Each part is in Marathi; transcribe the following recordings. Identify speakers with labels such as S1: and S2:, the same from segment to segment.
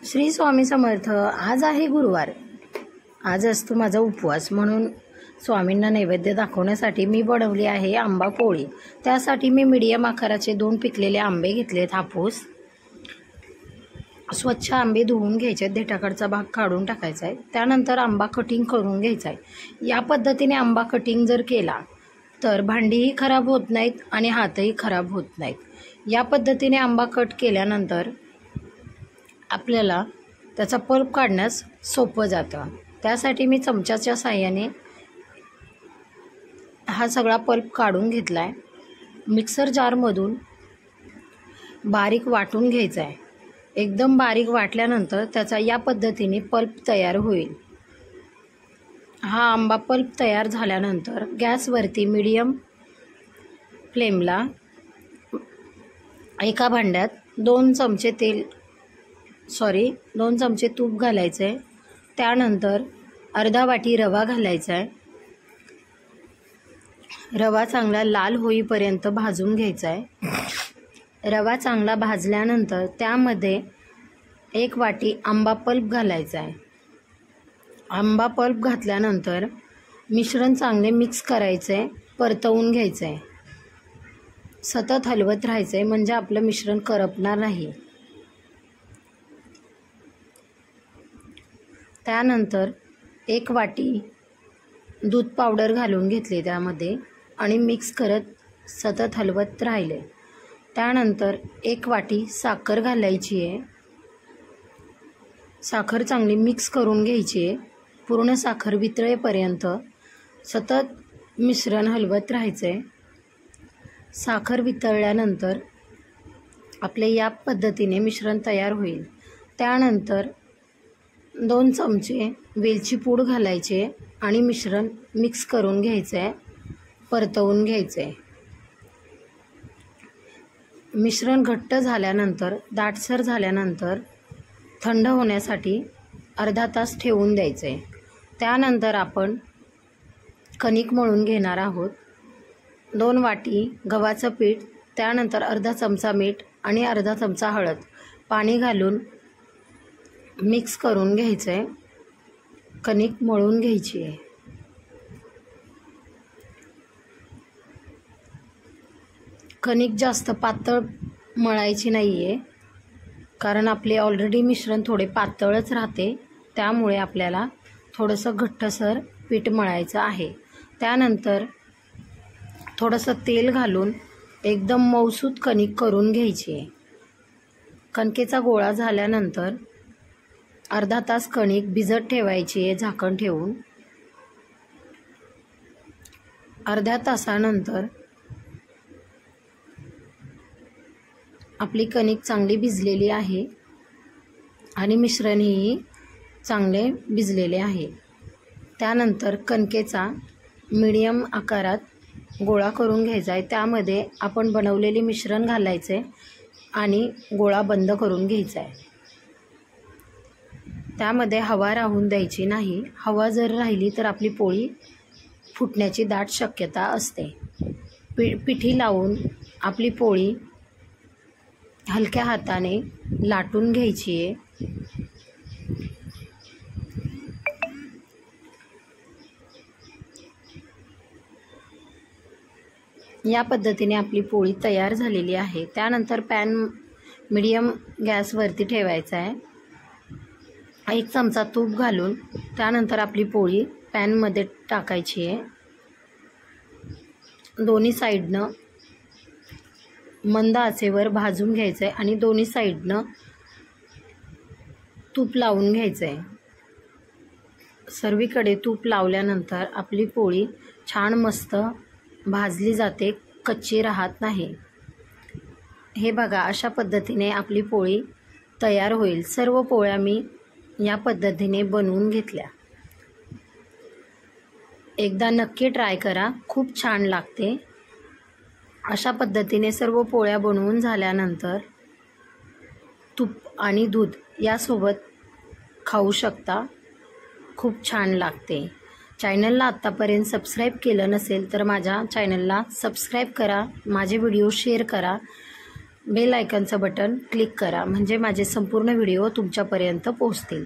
S1: श्री स्वामी समर्थ। आज आहे गुरुवार। आज असतो माझा उपवास, म्हणून स्वामींना नैवेद्य दाखवण्यासाठी मी बनवली आहे आंबा पोळी। त्यासाठी मी मीडियम आकाराचे 2 पिकलेले आंबे घेतलेत हापूस। स्वच्छ आंबे धुवून घ्यायचे, देठाकडचा भाग काढून टाकायचा आहे। त्यानंतर आंबा कटिंग करून घ्यायचा आहे। या पद्धतीने आंबा कटिंग जर केला तर भांडीही खराब होत नाहीत आणि हातही खराब होत नाहीत। या पद्धतीने आंबा कट केल्यानंतर आपल्याला त्याचा पल्प काढण्यास सोपं जातं। त्यासाठी मी चमच्याच्या साहाय्याने हा सगळा पल्प काढून घेतला आहे। मिक्सर जारमधून बारीक वाटून घ्यायचा आहे। एकदम बारीक वाटल्यानंतर त्याचा या पद्धतीने पल्प तयार होईल। हा आंबा पल्प तयार झाल्यानंतर गॅसवरती मीडियम फ्लेमला एका भांड्यात 2 चमचे तूप घालायचं आहे। त्यानंतर अर्धा वाटी रवा घालायचा आहे। रवा चांगला लाल होईपर्यंत भाजून घ्यायचा आहे। रवा चांगला भाजल्यानंतर त्यामध्ये 1 वाटी आंबा पल्प घालायचा आहे। आंबा पल्प घातल्यानंतर मिश्रण चांगले मिक्स करायचे आहे, परतवून घ्यायचं आहे। सतत हलवत राहायचं आहे म्हणजे आपलं मिश्रण करपणार नाही। त्यानंतर 1 वाटी दूध पावडर घालून घेतले त्यामध्ये आणि मिक्स करत सतत हलवत राहिले। त्यानंतर 1 वाटी साखर घालायची आहे। साखर चांगली मिक्स करून घ्यायची आहे। पूर्ण साखर वितळेपर्यंत सतत मिश्रण हलवत राहायचं आहे। साखर वितळल्यानंतर आपले या पद्धतीने मिश्रण तयार होईल। त्यानंतर 2 चमचे वेलची पूड घालायचे आणि मिश्रण मिक्स करून घ्यायचं आहे, परतवून घ्यायचं आहे। मिश्रण घट्ट झाल्यानंतर, दाटसर झाल्यानंतर थंड होण्यासाठी अर्धा तास ठेवून द्यायचं आहे। त्यानंतर आपण कणिक मळून घेणार आहोत। 2 वाटी गव्हाचं पीठ, त्यानंतर अर्धा चमचा मीठ आणि अर्धा चमचा हळद पाणी घालून मिक्स करून घ्यायचं आहे। कणिक मळून घ्यायची आहे। कणिक जास्त पातळ मळायची नाही आहे, कारण आपले ऑलरेडी मिश्रण थोडे पातळच राहते। त्यामुळे आपल्याला थोडंसं घट्टसर पीठ मळायचं आहे। त्यानंतर थोडंसं तेल घालून एकदम मऊसूत कणिक करून घ्यायची आहे। कणकेचा गोळा झाल्यानंतर अर्धा तास कणिक भिजत ठेवायची आहे झाकण ठेवून। अर्ध्या तासानंतर आपली कणिक चांगली भिजलेली आहे आणि मिश्रणही चांगले भिजलेले आहे। त्यानंतर कणकेचा मीडियम आकारात गोळा करून घ्यायचा आहे। त्यामध्ये आपण बनवलेले मिश्रण घालायचे आणि गोळा बंद करून घ्यायचा आहे। त्यामध्ये हवा राहून द्यायची नाही। हवा जर राहिली तर आपली पोळी फुटण्याची दाट शक्यता असते। पिठी लावून आपली पोळी हलक्या हाताने लाटून घ्यायची आहे। या पद्धतीने आपली पोळी तयार झालेली आहे। त्यानंतर पॅन मीडियम गॅसवरती ठेवायचा आहे। 1 चमचा तूप घालून त्यानंतर आपली पोळी पॅनमध्ये टाकायची आहे। दोन्ही साईडनं मंद आचेवर भाजून घ्यायचं आहे आणि दोन्ही साईडनं तूप लावून घ्यायचं आहे। सर्वीकडे तूप लावल्यानंतर आपली पोळी छान मस्त भाजली जाते, कच्ची राहत नाही। हे बघा, अशा पद्धतीने आपली पोळी तयार होईल। सर्व पोळ्या मी या पद्धतीने बनवून घेतल्या। एकदा नक्की ट्राय करा, खूप छान लागते। अशा पद्धतीने सर्व पोळ्या बनवून झाल्यानंतर तूप आणि दूध यासोबत खाऊ शकता। खूप छान लागते। चॅनलला आत्तापर्यंत सबस्क्राईब केलं नसेल तर माझ्या चॅनलला सबस्क्राईब करा, माझे व्हिडिओ शेअर करा बेल आयकॉनचं बटन क्लिक करा, म्हणजे माझे संपूर्ण व्हिडिओ तुमच्यापर्यंत पोहोचतील.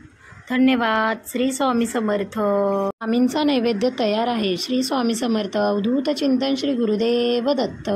S1: धन्यवाद. श्री स्वामी समर्थ. स्वामींचा नैवेद्य तयार आहे. श्री स्वामी समर्थ. अवधूत चिंतन श्री गुरुदेव दत्त.